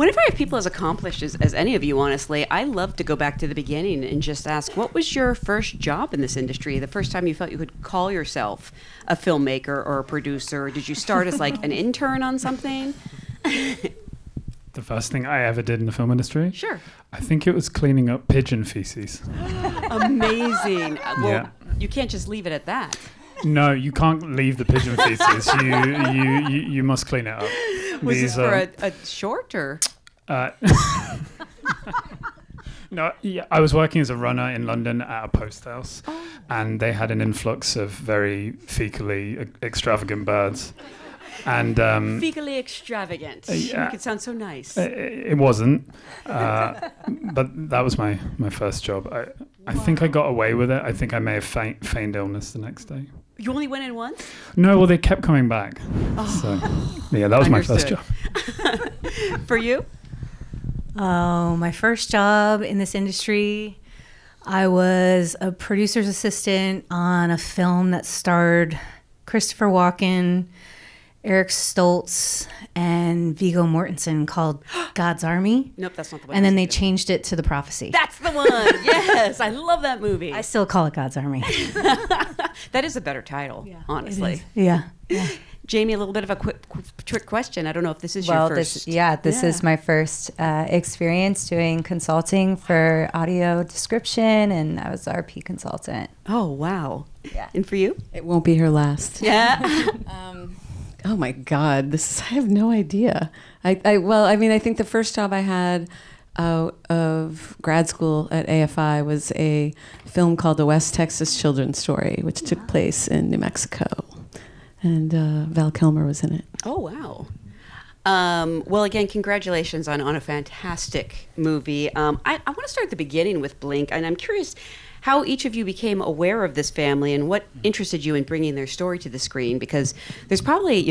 Whenever I have people as accomplished as any of you, honestly, I love to go back to the beginning and just ask, what was your first job in this industry? The first time you felt you could call yourself a filmmaker or a producer? Did you start as like an intern on something? The first thing I ever did in the film industry? Sure. I think it was cleaning up pigeon feces. Amazing. Well, you can't just leave it at that. No, you can't leave the pigeon feces. You must clean it up. Was this for a short or? No, yeah, I was working as a runner in London at a post house, and they had an influx of very fecally extravagant birds. And fecally extravagant. Yeah, It sounds so nice. It wasn't, but that was my first job. I think I got away with it. I think I may have feigned illness the next day. You only went in once? No, well, they kept coming back. So, yeah, that was my first job. For you? Oh, my first job in this industry, I was a producer's assistant on a film that starred Christopher Walken, Eric Stoltz, and Viggo Mortensen called God's Army. Nope, that's not the one. And then they changed it to The Prophecy. That's the one. Yes, I love that movie. I still call it God's Army. That is a better title, honestly. Yeah. Jamiee, a little bit of a quick trick question. I don't know if this is your first. This is my first experience doing consulting for audio description, and I was RP consultant. Oh, wow. Yeah. And for you? It won't be her last. Yeah. Oh my God, I have no idea. I think the first job I had out of grad school at AFI was a film called The West Texas Children's Story, which took place in New Mexico. And Val Kilmer was in it. Oh, wow. Well, again, congratulations on a fantastic movie. I want to start at the beginning with Blink, and I'm curious how each of you became aware of this family and what interested you in bringing their story to the screen, because there's probably,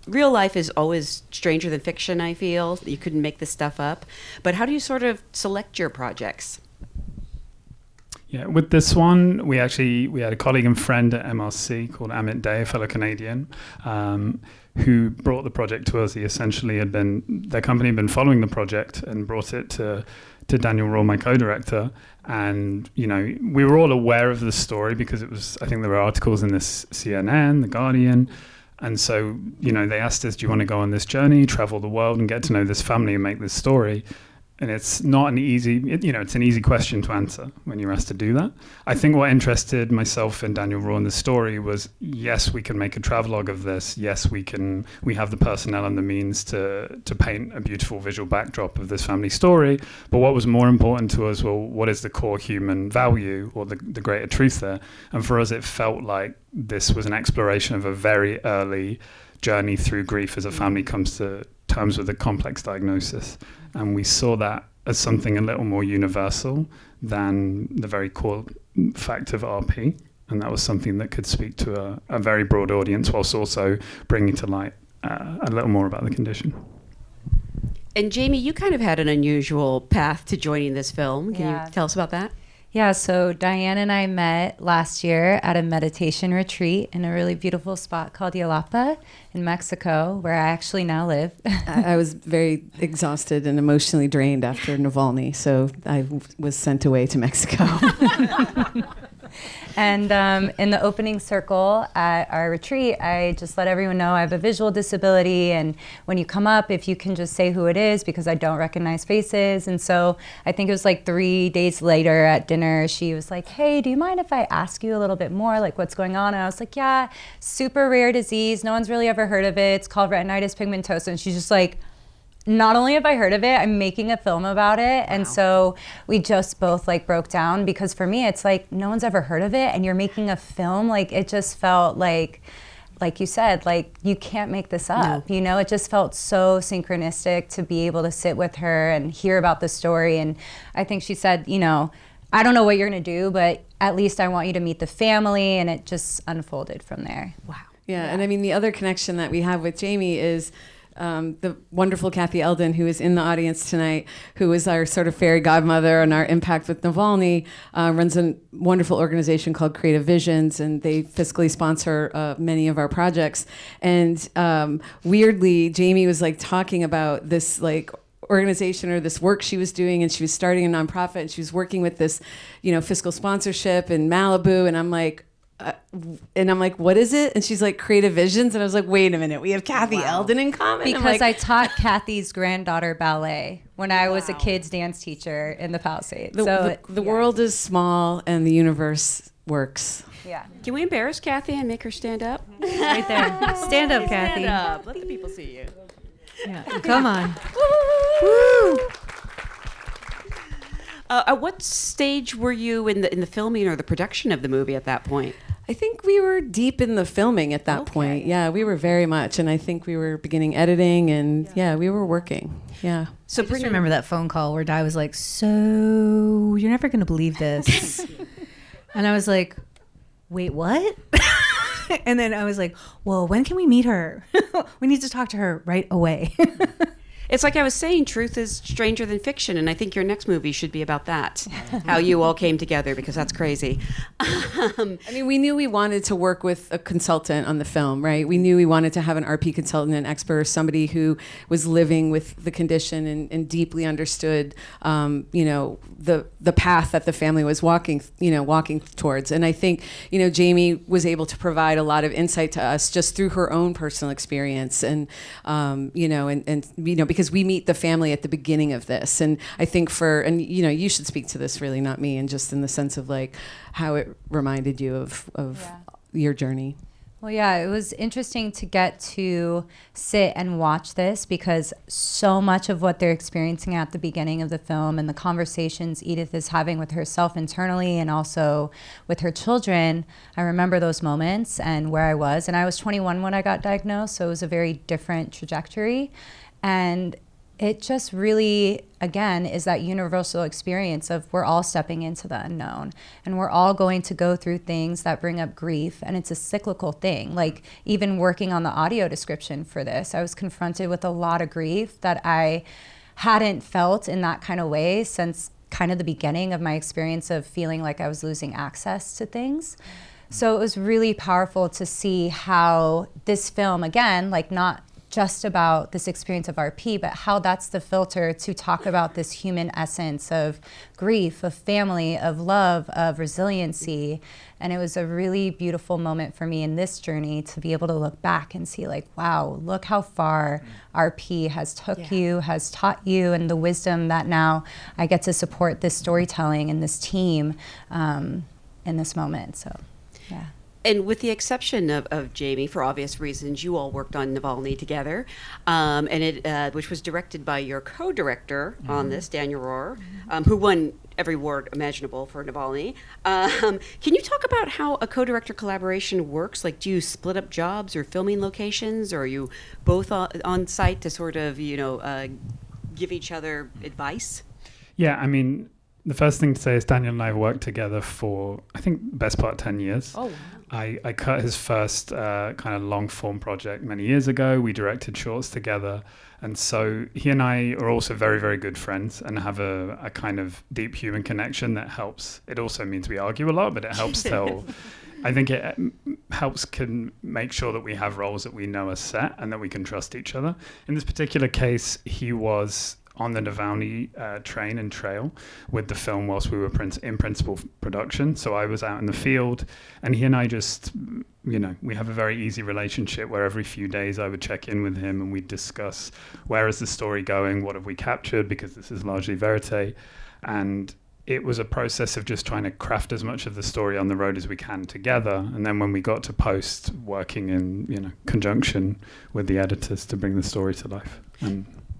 real life is always stranger than fiction, I feel. You couldn't make this stuff up. But how do you sort of select your projects? Yeah, with this one, we had a colleague and friend at MRC called Amit Day, a fellow Canadian, who brought the project to us. Their company had been following the project and brought it to Daniel Raw, my co-director. And, we were all aware of the story because I think there were articles in this CNN, The Guardian. And so, they asked us, do you want to go on this journey, travel the world and get to know this family and make this story? And it's not an easy, it's an easy question to answer when you're asked to do that. I think what interested myself and Daniel Raw in the story was, yes, we can make a travelogue of this. Yes, we have the personnel and the means to paint a beautiful visual backdrop of this family story. But what was more important to us, what is the core human value or the greater truth there? And for us, it felt like this was an exploration of a very early journey through grief as a family comes to terms with a complex diagnosis. And we saw that as something a little more universal than the very core fact of RP. And that was something that could speak to a very broad audience, whilst also bringing to light a little more about the condition. And Jamiee, you kind of had an unusual path to joining this film. Can you tell us about that? Yeah, so Diane and I met last year at a meditation retreat in a really beautiful spot called Jalapa in Mexico, where I actually now live. I was very exhausted and emotionally drained after Navalny, so I was sent away to Mexico. And in the opening circle at our retreat, I just let everyone know I have a visual disability, and when you come up, if you can just say who it is, because I don't recognize faces. And so I think it was like 3 days later at dinner, she was like, hey, do you mind if I ask you a little bit more, like what's going on? And I was like, yeah, super rare disease. No one's really ever heard of it. It's called retinitis pigmentosa. And she's just like, not only have I heard of it, I'm making a film about it. And so we just both broke down, because for me, it's like, no one's ever heard of it and you're making a film. It just felt like you said, you can't make this up. No. It just felt so synchronistic to be able to sit with her and hear about the story. And I think she said, I don't know what you're going to do, but at least I want you to meet the family. And it just unfolded from there. Wow. Yeah. And I mean, the other connection that we have with Jamiee is, the wonderful Kathy Eldon, who is in the audience tonight, who is our sort of fairy godmother on our impact with Navalny, runs a wonderful organization called Creative Visions, and they fiscally sponsor many of our projects. And weirdly, Jamiee was like talking about this like organization or this work she was doing, and she was starting a nonprofit, and she was working with this, fiscal sponsorship in Malibu, and I'm like, what is it? And she's like, Creative Visions. And I was like, wait a minute, we have Kathy Eldon in common? Because I taught Kathy's granddaughter ballet when I was a kid's dance teacher in the Palisades. The world is small and the universe works. Yeah. Can we embarrass Kathy and make her stand up? Right there. Stand up, Kathy. Stand up. Let the people see you. Yeah. Come on. Woo! At what stage were you in the filming or the production of the movie at that point? I think we were deep in the filming at that point. Yeah, we were very much. And I think we were beginning editing, and we were working. Yeah. So I just remember that phone call where Di was like, so you're never going to believe this. And I was like, wait, what? And then I was like, well, when can we meet her? We need to talk to her right away. It's like I was saying, truth is stranger than fiction, and I think your next movie should be about that, how you all came together, because that's crazy. I mean, we knew we wanted to work with a consultant on the film, right? We knew we wanted to have an RP consultant, an expert, somebody who was living with the condition and deeply understood, the path that the family was walking towards. And I think, Jamiee was able to provide a lot of insight to us just through her own personal experience, and because we meet the family at the beginning of this. And I think you should speak to this, really, not me, and just in the sense of like how it reminded you of your journey. Well, yeah, it was interesting to get to sit and watch this, because so much of what they're experiencing at the beginning of the film and the conversations Edith is having with herself internally and also with her children, I remember those moments and where I was. And I was 21 when I got diagnosed, so it was a very different trajectory. And it just really, again, is that universal experience of we're all stepping into the unknown, and we're all going to go through things that bring up grief, and it's a cyclical thing. Like, even working on the audio description for this, I was confronted with a lot of grief that I hadn't felt in that kind of way since kind of the beginning of my experience of feeling like I was losing access to things. So it was really powerful to see how this film, again, like not just about this experience of RP, but how that's the filter to talk about this human essence of grief, of family, of love, of resiliency. And it was a really beautiful moment for me in this journey to be able to look back and see like, wow, look how far RP has took you, has taught you, and the wisdom that now I get to support this storytelling and this team in this moment. So, yeah. And with the exception of Jamiee, for obvious reasons, you all worked on Navalny together, and it which was directed by your co-director on this, Daniel Rohr, who won every award imaginable for Navalny. Can you talk about how a co-director collaboration works? Like, do you split up jobs or filming locations, or are you both on site to sort of, give each other advice? Yeah, I mean, the first thing to say is Daniel and I have worked together for, I think, the best part of 10 years. Oh, wow. I cut his first kind of long-form project many years ago. We directed shorts together. And so he and I are also very, very good friends and have a kind of deep human connection that helps. It also means we argue a lot, but it helps tell. I think it can make sure that we have roles that we know are set and that we can trust each other. In this particular case, he was on the Navalny train and trail with the film whilst we were in principal production. So I was out in the field, and he and I just, we have a very easy relationship where every few days I would check in with him and we'd discuss where is the story going, what have we captured, because this is largely verite. And it was a process of just trying to craft as much of the story on the road as we can together. And then when we got to post, working in, conjunction with the editors to bring the story to life.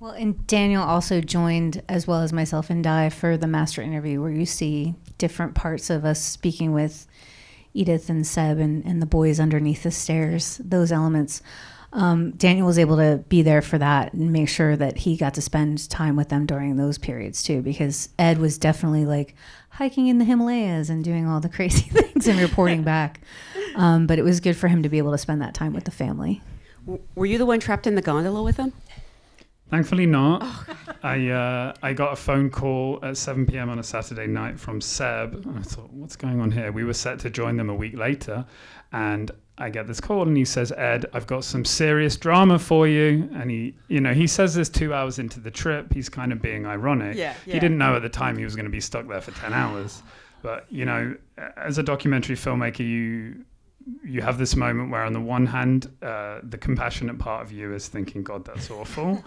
Well, and Daniel also joined, as well as myself and Di, for the master interview, where you see different parts of us speaking with Edith and Seb and the boys underneath the stairs, those elements. Daniel was able to be there for that and make sure that he got to spend time with them during those periods too, because Ed was definitely like hiking in the Himalayas and doing all the crazy things and reporting back. But it was good for him to be able to spend that time with the family. Were you the one trapped in the gondola with him? Thankfully not. I got a phone call at 7 p.m. on a Saturday night from Seb, and I thought, what's going on here? We were set to join them a week later, and I get this call, and he says, Ed, I've got some serious drama for you. And he says this 2 hours into the trip. He's kind of being ironic. Yeah. He didn't know at the time he was going to be stuck there for 10 hours. But, as a documentary filmmaker, you have this moment where on the one hand, the compassionate part of you is thinking, God, that's awful.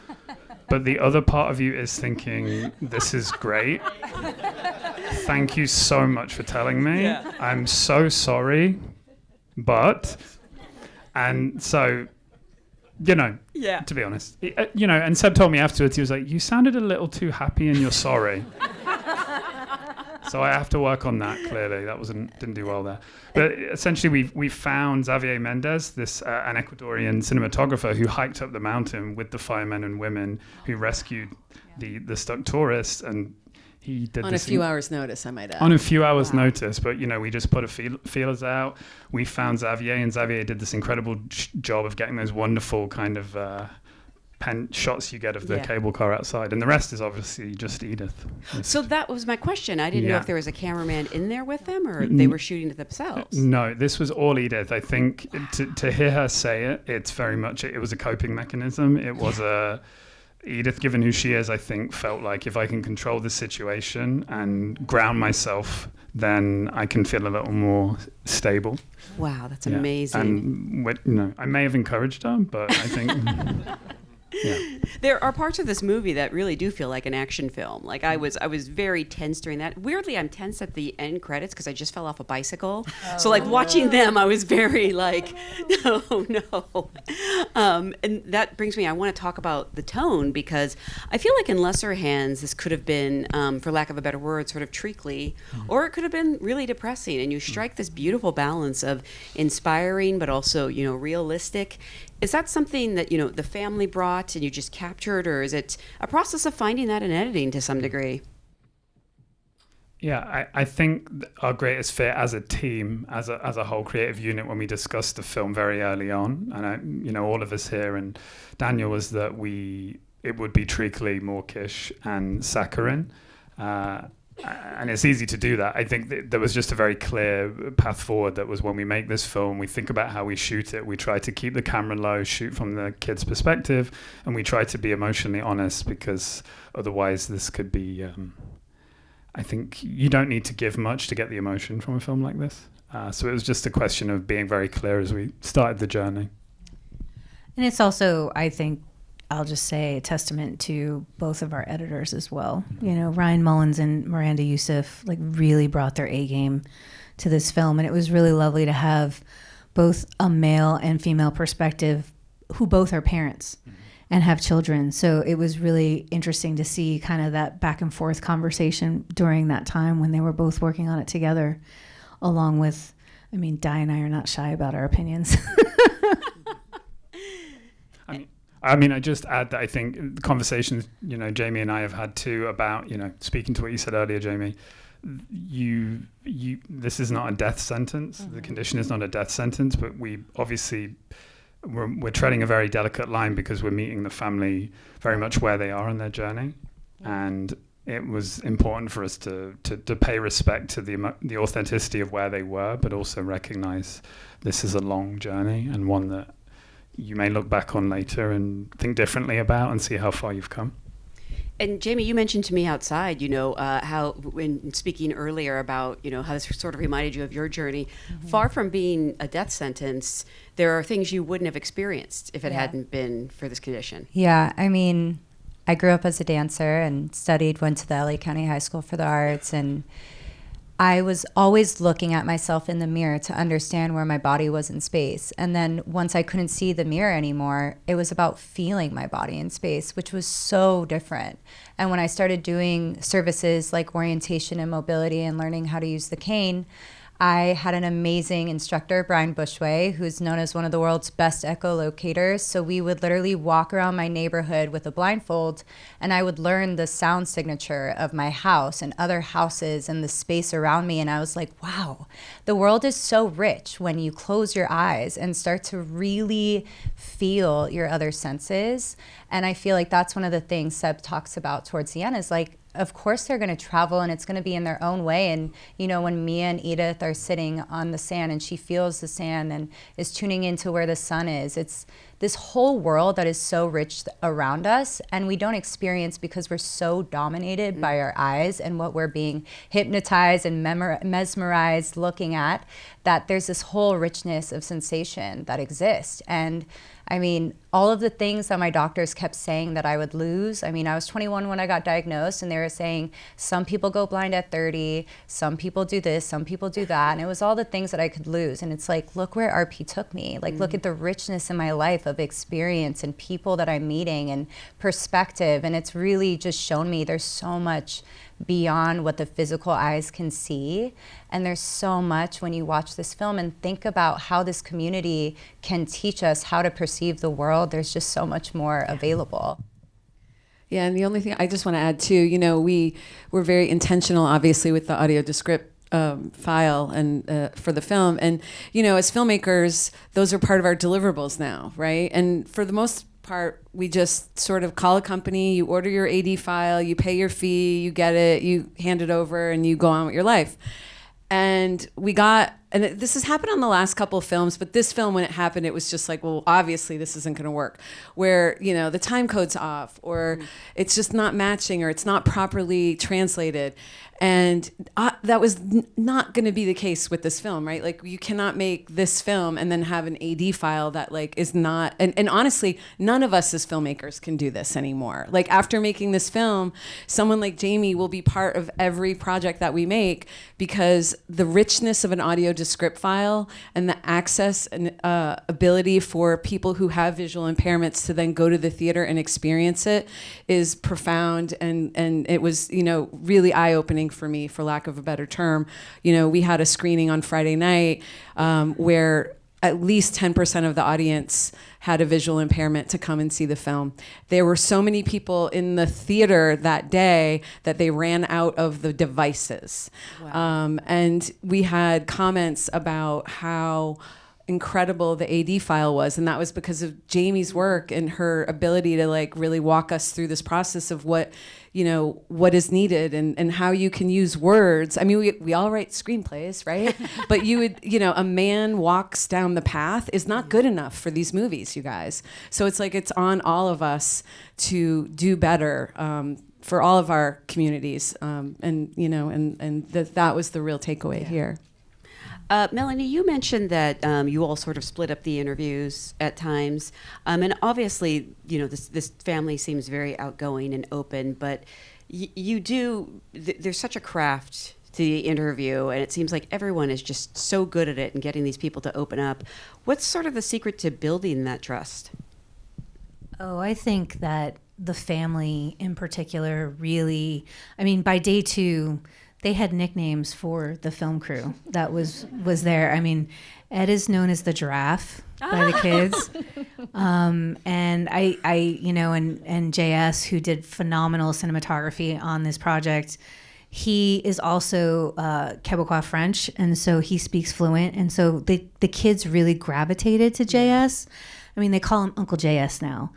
But the other part of you is thinking, this is great. Thank you so much for telling me. Yeah. I'm so sorry. And so, to be honest, and Seb told me afterwards, he was like, you sounded a little too happy and you're sorry. So I have to work on that. Clearly, that didn't do well there. But essentially, we found Xavier Mendez, this an Ecuadorian cinematographer who hiked up the mountain with the firemen and women who rescued the stuck tourists, and he did on a few hours' notice, I might add. On a few hours' notice, but we just put feelers out. We found Xavier, and Xavier did this incredible job of getting those wonderful kind of pen shots you get of the cable car outside, and the rest is obviously just Edith. So that was my question. I didn't know if there was a cameraman in there with them, or they were shooting it themselves. No, this was all Edith. I think to hear her say it, it's very much it was a coping mechanism. It was Edith, given who she is, I think felt like if I can control the situation and ground myself, then I can feel a little more stable. Wow, that's amazing. And I may have encouraged her, but I think. Yeah. There are parts of this movie that really do feel like an action film. Like I was very tense during that. Weirdly, I'm tense at the end credits because I just fell off a bicycle. So like watching them, I was very like, no. And that brings me, I want to talk about the tone, because I feel like in lesser hands, this could have been, for lack of a better word, sort of treacly, or it could have been really depressing. And you strike this beautiful balance of inspiring, but also, realistic. Is that something that, the family brought and you just captured, or is it a process of finding that in editing to some degree? Yeah, I think our greatest fear as a team, as a whole creative unit, when we discussed the film very early on, and all of us here, and Daniel, was that it would be treacly, mawkish, and saccharine. And it's easy to do that. I think there was just a very clear path forward. That was when we make this film, we think about how we shoot it. We try to keep the camera low, shoot from the kid's perspective, and we try to be emotionally honest, because otherwise this could be... I think you don't need to give much to get the emotion from a film like this. So it was just a question of being very clear as we started the journey. And it's also, I think, I'll just say, a testament to both of our editors as well. Ryan Mullins and Miranda Youssef really brought their A game to this film, and it was really lovely to have both a male and female perspective, who both are parents and have children. So it was really interesting to see kind of that back and forth conversation during that time when they were both working on it together, along with, Diane and I are not shy about our opinions. I just add that I think the conversations, Jamiee and I have had too about, speaking to what you said earlier, Jamiee, this is not a death sentence. Mm-hmm. The condition is not a death sentence, but we're treading a very delicate line, because we're meeting the family very much where they are on their journey. Yeah. And it was important for us to pay respect to the authenticity of where they were, but also recognize this is a long journey, and one that you may look back on later and think differently about, and see how far you've come. And Jamiee, you mentioned to me outside, how when speaking earlier about, how this sort of reminded you of your journey. Mm-hmm. Far from being a death sentence, there are things you wouldn't have experienced if it hadn't been for this condition. Yeah, I grew up as a dancer and went to the LA County High School for the Arts, and I was always looking at myself in the mirror to understand where my body was in space. And then once I couldn't see the mirror anymore, it was about feeling my body in space, which was so different. And when I started doing services like orientation and mobility and learning how to use the cane, I had an amazing instructor, Brian Bushway, who's known as one of the world's best echolocators. So we would literally walk around my neighborhood with a blindfold, and I would learn the sound signature of my house and other houses and the space around me. And I was like, wow, the world is so rich when you close your eyes and start to really feel your other senses. And I feel like that's one of the things Seb talks about towards the end is like, of course they're going to travel and it's going to be in their own way. And, you know, when Mia and Edith are sitting on the sand and she feels the sand and is tuning into where the sun is, it's this whole world that is so rich around us and we don't experience because we're so dominated by our eyes and what we're being hypnotized and mesmerized looking at, that there's this whole richness of sensation that exists. And I mean, all of the things that my doctors kept saying that I would lose. I mean, I was 21 when I got diagnosed and they were saying some people go blind at 30, some people do this, some people do that. And it was all the things that I could lose. And it's like, look where RP took me. Like, look at the richness in my life of experience and people that I'm meeting and perspective. And it's really just shown me there's so much beyond what the physical eyes can see. And there's so much when you watch this film and think about how this community can teach us how to perceive the world. There's just so much more available. Yeah, and the only thing I just want to add too, you know, we were very intentional, obviously, with the audio descript file and for the film. And, you know, as filmmakers, those are part of our deliverables now, right? And for the most part, we just sort of call a company, you order your AD file, you pay your fee, you get it, you hand it over, and you go on with your life. And we got, and this has happened on the last couple of films, but this film, when it happened, it was just like, well, obviously this isn't going to work. Where, you know, the time code's off, or it's just not matching, or it's not properly translated. And that was not going to be the case with this film, right? Like, you cannot make this film and then have an AD file that like is not, and honestly, none of us as filmmakers can do this anymore. Like, after making this film, someone like Jamiee will be part of every project that we make, because the richness of an audio descript file and the access and ability for people who have visual impairments to then go to the theater and experience it is profound. And it was, you know, really eye-opening for me, for lack of a better term. You know, we had a screening on Friday night where at least 10% of the audience had a visual impairment to come and see the film. There were so many people in the theater that day that they ran out of the devices. Wow. And we had comments about how incredible the AD file was, and that was because of Jamie's work and her ability to like really walk us through this process of what, you know, what is needed and how you can use words. I mean, we all write screenplays, right? But you would, you know, a man walks down the path is not good enough for these movies, you guys. So it's like, it's on all of us to do better for all of our communities. And, you know, and that was the real takeaway here. Melanie, you mentioned that you all sort of split up the interviews at times, and obviously, you know, this family seems very outgoing and open, but you do. There's such a craft to the interview, and it seems like everyone is just so good at it and getting these people to open up. What's sort of the secret to building that trust? Oh, I think that the family in particular really, I mean, by day 2, they had nicknames for the film crew that was there. I mean, Ed is known as the giraffe by the kids. And I, you know, and JS, who did phenomenal cinematography on this project, he is also Quebecois French, and so he speaks fluent. And so the kids really gravitated to JS. I mean, they call him Uncle JS now.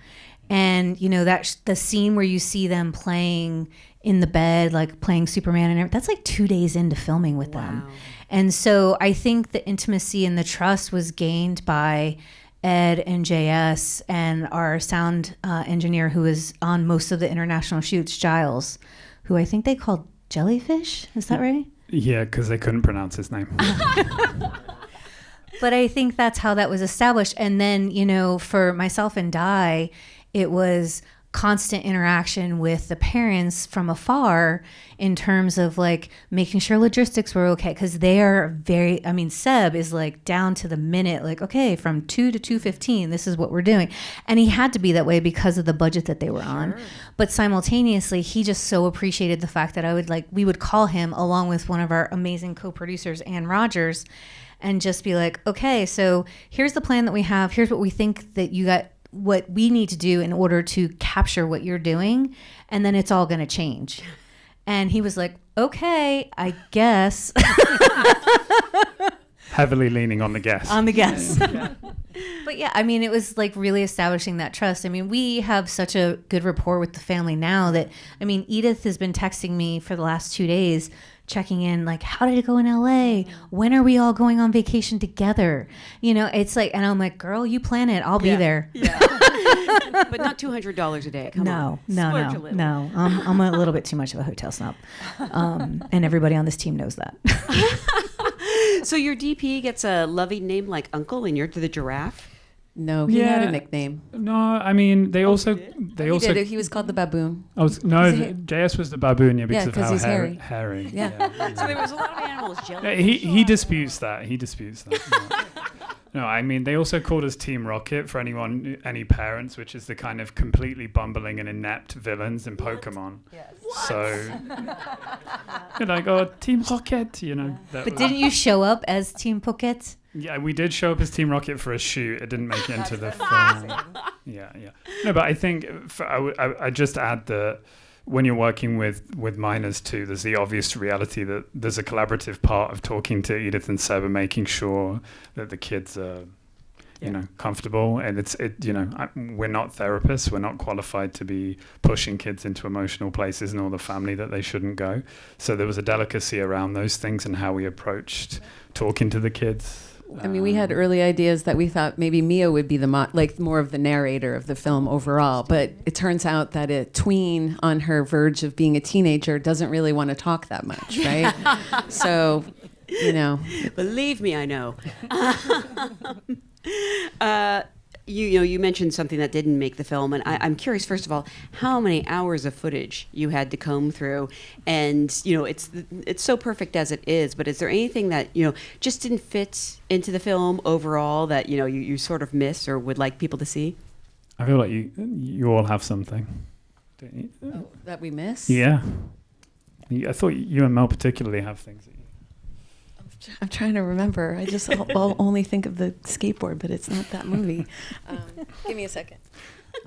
And, you know, that the scene where you see them playing in the bed, like playing Superman and everything, that's like 2 days into filming with them. And so I think the intimacy and the trust was gained by Ed and JS and our sound engineer who is on most of the international shoots, Giles, who I think they called Jellyfish. Is that right? Yeah, because they couldn't pronounce his name. But I think that's how that was established. And then, you know, for myself and Di, it was constant interaction with the parents from afar in terms of like making sure logistics were okay, because they are very, I mean, Seb is like down to the minute, like, okay, from 2 to 2:15 this is what we're doing, and he had to be that way because of the budget that they were on. But simultaneously he just so appreciated the fact that we would call him along with one of our amazing co-producers, Ann Rogers, and just be like, okay, so here's the plan that we have, here's what we think that you got, what we need to do in order to capture what you're doing, and then it's all going to change. And he was like, okay, I guess. Heavily leaning on the guess. On the guess. But yeah, I mean, it was like really establishing that trust. I mean, we have such a good rapport with the family now that, I mean, Edith has been texting me for the last 2 days, checking in, like, how did it go in LA? When are we all going on vacation together? You know, it's like, and I'm like, girl, you plan it. I'll be there. Yeah. But not $200 a day. Come on. No. I'm a little bit too much of a hotel snob. And everybody on this team knows that. So your DP gets a loving name like Uncle, and you're the giraffe? No, he had a nickname. No, I mean they also He was called the baboon. JS was the baboon, because of how he's hairy. Yeah. So there was a lot of animals jealous. He disputes that. Yeah. No, I mean they also called us Team Rocket for any parents, which is the kind of completely bumbling and inept villains in Pokemon. Yes. So you're like, oh, Team Rocket, you know. But didn't you show up as Team Pocket? Yeah, we did show up as Team Rocket for a shoot. It didn't make it into the film. Yeah. No, but I think I just add that when you're working with minors too, there's the obvious reality that there's a collaborative part of talking to Edith and Seb and making sure that the kids are, comfortable. And we're not therapists. We're not qualified to be pushing kids into emotional places nor the family that they shouldn't go. So there was a delicacy around those things and how we approached talking to the kids. I mean, we had early ideas that we thought maybe Mia would be more of the narrator of the film overall, but it turns out that a tween on her verge of being a teenager doesn't really want to talk that much, right? So, Believe me, I know. You mentioned something that didn't make the film, and I'm curious, first of all, how many hours of footage you had to comb through, and it's so perfect as it is. But is there anything that just didn't fit into the film overall that you sort of miss or would like people to see? I feel like you all have something, don't you? Oh, that we miss? Yeah, I thought you and Mel particularly have things that I'm trying to remember. I just I'll only think of the skateboard, but it's not that movie. Give me a second.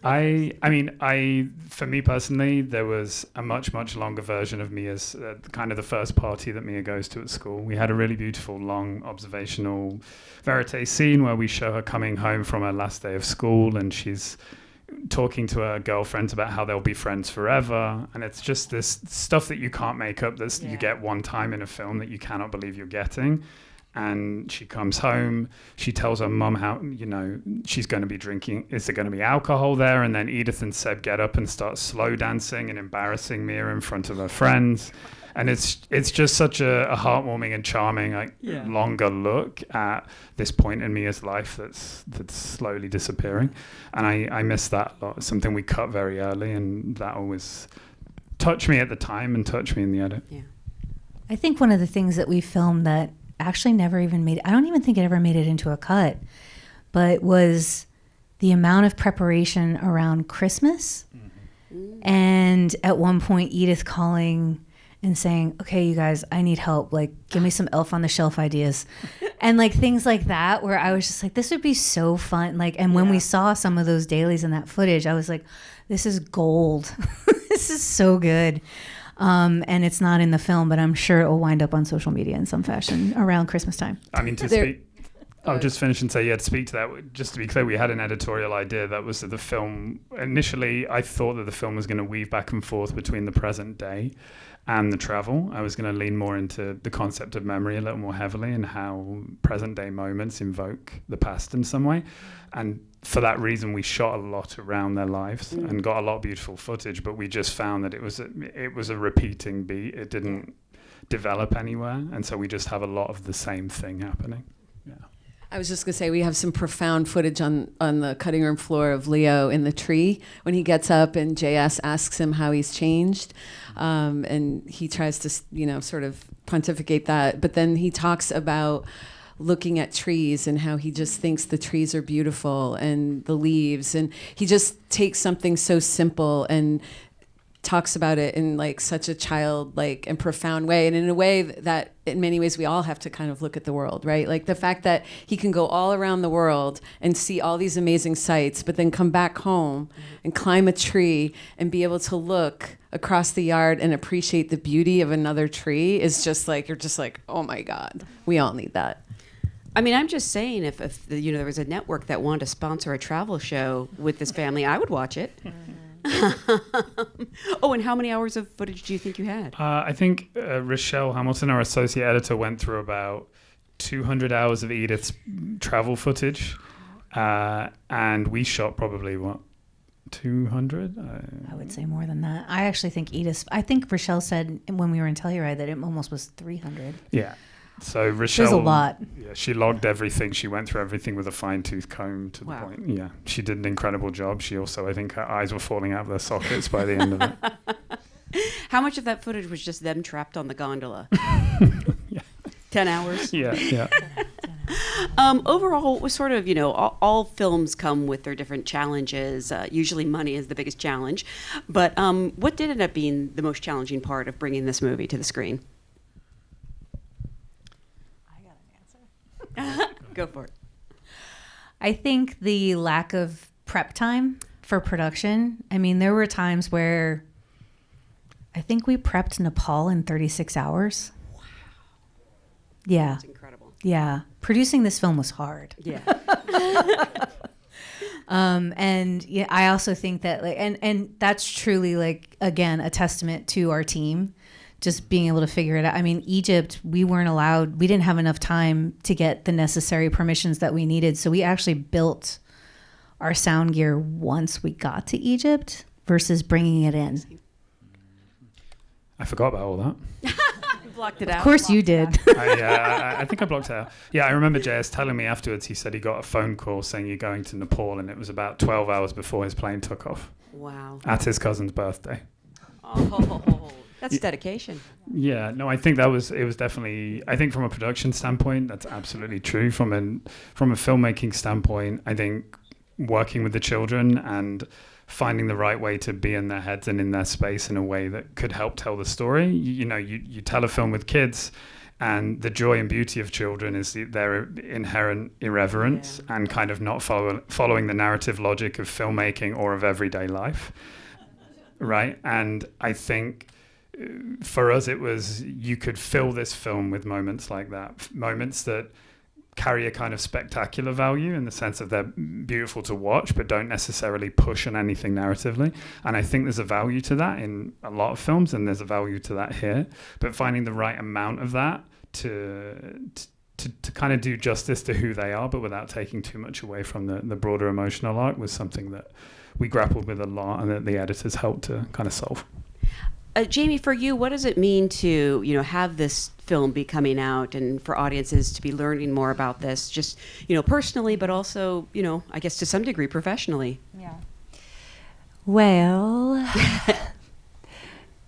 For me personally, there was a much, much longer version of Mia's kind of the first party that Mia goes to at school. We had a really beautiful, long observational verite scene where we show her coming home from her last day of school, and she's talking to her girlfriends about how they'll be friends forever, and it's just this stuff that you can't make up, you get one time in a film that you cannot believe you're getting. And she comes home, she tells her mum how she's going to be drinking, is there going to be alcohol there? And then Edith and Seb get up and start slow dancing and embarrassing Mia in front of her friends. And it's just such a heartwarming and charming, longer look at this point in Mia's life that's slowly disappearing. And I miss that a lot. It's something we cut very early, and that always touched me at the time and touched me in the edit. Yeah. I think one of the things that we filmed that actually never even made, I don't even think it ever made it into a cut, but was the amount of preparation around Christmas. Mm-hmm. And at one point, Edith calling and saying, okay, you guys, I need help. Like, give me some Elf on the Shelf ideas. And like things like that, where I was just like, this would be so fun. Like, and when we saw some of those dailies and that footage, I was like, this is gold. This is so good. And it's not in the film, but I'm sure it will wind up on social media in some fashion around Christmas time. I mean, I'll just finish and say, to speak to that, just to be clear, we had an editorial idea that was that the film, initially, I thought that the film was going to weave back and forth between the present day and the travel. I was going to lean more into the concept of memory a little more heavily and how present day moments invoke the past in some way. And for that reason, we shot a lot around their lives and got a lot of beautiful footage, but we just found that it was a repeating beat. It didn't develop anywhere. And so we just have a lot of the same thing happening. Yeah. I was just going to say, we have some profound footage on the cutting room floor of Leo in the tree when he gets up and JS asks him how he's changed. And he tries to, sort of pontificate that. But then he talks about looking at trees and how he just thinks the trees are beautiful and the leaves. And he just takes something so simple and talks about it in like such a childlike and profound way, and in a way that in many ways we all have to kind of look at the world, right? Like the fact that he can go all around the world and see all these amazing sights, but then come back home and climb a tree and be able to look across the yard and appreciate the beauty of another tree is just like, you're just like, oh my God, we all need that. I mean, I'm just saying, if there was a network that wanted to sponsor a travel show with this family, I would watch it. Oh, and how many hours of footage do you think you had? I think Rochelle Hamilton, our associate editor, went through about 200 hours of Edith's travel footage, and we shot probably, 200? I would say more than that. I actually think Rochelle said when we were in Telluride that it almost was 300. Yeah. So Rochelle, there's a lot. Yeah, she logged everything. She went through everything with a fine-tooth comb to the point. Yeah, she did an incredible job. She also, I think, her eyes were falling out of their sockets by the end of it. How much of that footage was just them trapped on the gondola? 10 hours? Yeah. Overall, it was sort of, all films come with their different challenges. Usually money is the biggest challenge. But what did end up being the most challenging part of bringing this movie to the screen? Go for it. I think the lack of prep time for production. I mean, there were times where I think we prepped Nepal in 36 hours. Wow. Yeah. That's incredible. Yeah. Producing this film was hard. Yeah. And yeah, I also think that and that's truly again, a testament to our team. Just being able to figure it out. I mean, Egypt, we didn't have enough time to get the necessary permissions that we needed. So we actually built our sound gear once we got to Egypt versus bringing it in. I forgot about all that. Blocked it out. Of course you did. I think I blocked it out. Yeah, I remember JS telling me afterwards, he said he got a phone call saying you're going to Nepal, and it was about 12 hours before his plane took off. Wow. At his cousin's birthday. Oh. That's dedication. Yeah, no, I think it was definitely, I think from a production standpoint, that's absolutely true. From a filmmaking standpoint, I think working with the children and finding the right way to be in their heads and in their space in a way that could help tell the story. You tell a film with kids, and the joy and beauty of children is their inherent irreverence and kind of not following the narrative logic of filmmaking or of everyday life, right? And I think for us, it was, you could fill this film with moments like that, moments that carry a kind of spectacular value in the sense of they're beautiful to watch, but don't necessarily push on anything narratively. And I think there's a value to that in a lot of films, and there's a value to that here. But finding the right amount of that to kind of do justice to who they are, but without taking too much away from the broader emotional arc, was something that we grappled with a lot, and that the editors helped to kind of solve. Jamiee, for you, what does it mean to, have this film be coming out and for audiences to be learning more about this, just, personally, but also, I guess to some degree professionally? Yeah. Well,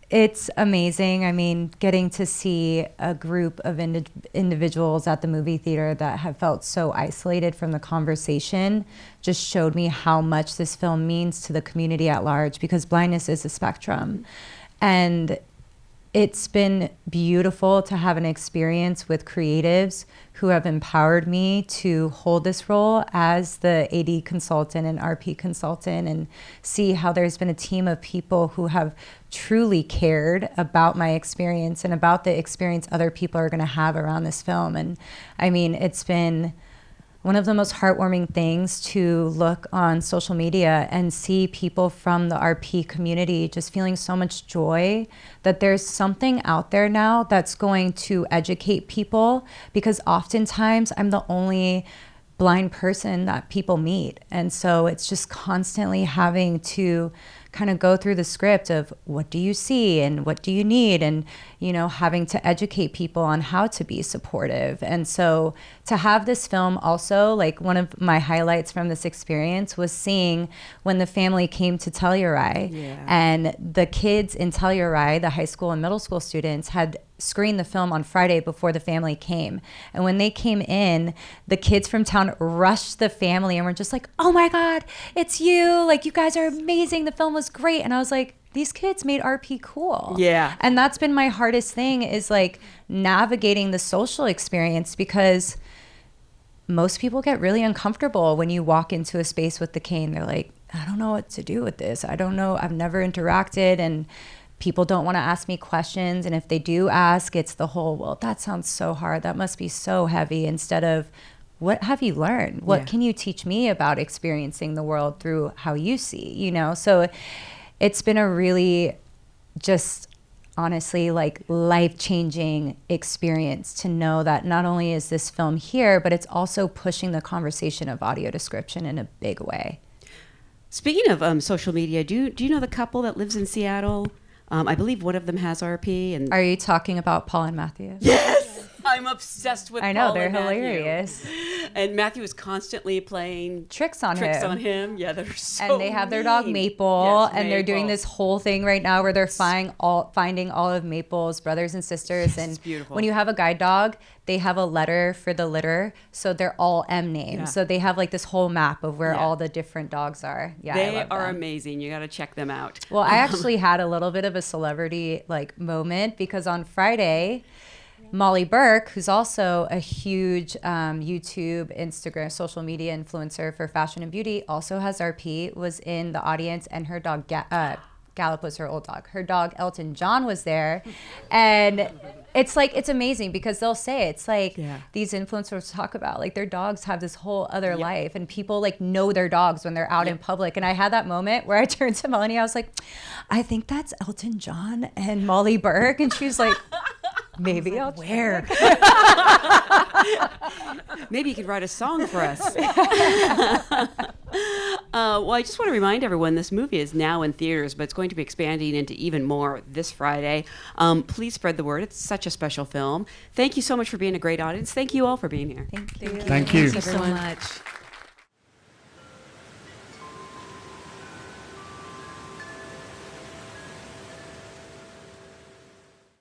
it's amazing. I mean, getting to see a group of individuals at the movie theater that have felt so isolated from the conversation just showed me how much this film means to the community at large, because blindness is a spectrum. And it's been beautiful to have an experience with creatives who have empowered me to hold this role as the AD consultant and RP consultant, and see how there's been a team of people who have truly cared about my experience and about the experience other people are going to have around this film. And I mean, it's been one of the most heartwarming things to look on social media and see people from the RP community just feeling so much joy that there's something out there now that's going to educate people, because oftentimes I'm the only blind person that people meet. And so it's just constantly having to kind of go through the script of what do you see and what do you need, and, you know, having to educate people on how to be supportive. And so to have this film also, like, one of my highlights from this experience was seeing when the family came to Telluride, and the kids in Telluride, the high school and middle school students, had screened the film on Friday before the family came. And when they came in, the kids from town rushed the family and were just like, oh my God, it's you. Like, you guys are amazing. The film was great. And I was like, these kids made RP cool. Yeah. And that's been my hardest thing, is like navigating the social experience, because most people get really uncomfortable when you walk into a space with the cane. They're like, I don't know what to do with this. I don't know. I've never interacted, and people don't want to ask me questions. And if they do ask, it's the whole, well, that sounds so hard. That must be so heavy, instead of, what have you learned? What can you teach me about experiencing the world through how you see, you know? So it's been a really just honestly like life-changing experience to know that not only is this film here, but it's also pushing the conversation of audio description in a big way. Speaking of social media, do you know the couple that lives in Seattle? I believe one of them has RP. And Are you talking about Paul and Matthew? yes, I'm obsessed with. I know, Paul they're and Matthew. hilarious. And Matthew is constantly playing Tricks on him. Yeah, they're so. And they have their dog Maple, Yes, and they're doing Maple. this whole thing right now where they're finding all of Maple's brothers and sisters. And it's beautiful. when you have a guide dog, they have a letter for the litter, so they're all M names. Yeah. So they have like this whole map of where Yeah. all the different dogs are. Yeah, I They love are them. amazing. You got to check them out. Well, I actually had a little bit of a celebrity like moment, because on Friday, Molly Burke, who's also a huge YouTube, Instagram, social media influencer for fashion and beauty, also has RP, was in the audience, and her dog Gallop was her old dog. Her dog Elton John was there, and it's like, it's amazing, because they'll say, it's like these influencers talk about like their dogs have this whole other life, and people like know their dogs when they're out in public. And I had that moment where I turned to Melanie, I was like, I think that's Elton John and Molly Burke, and she was like, maybe I'll Where? Maybe you could write a song for us. Well, I just want to remind everyone this movie is now in theaters, but it's going to be expanding into even more this Friday. Please spread the word. It's such a special film. Thank you so much for being a great audience. Thank you all for being here. Thank you. Thank you. Thank you so much.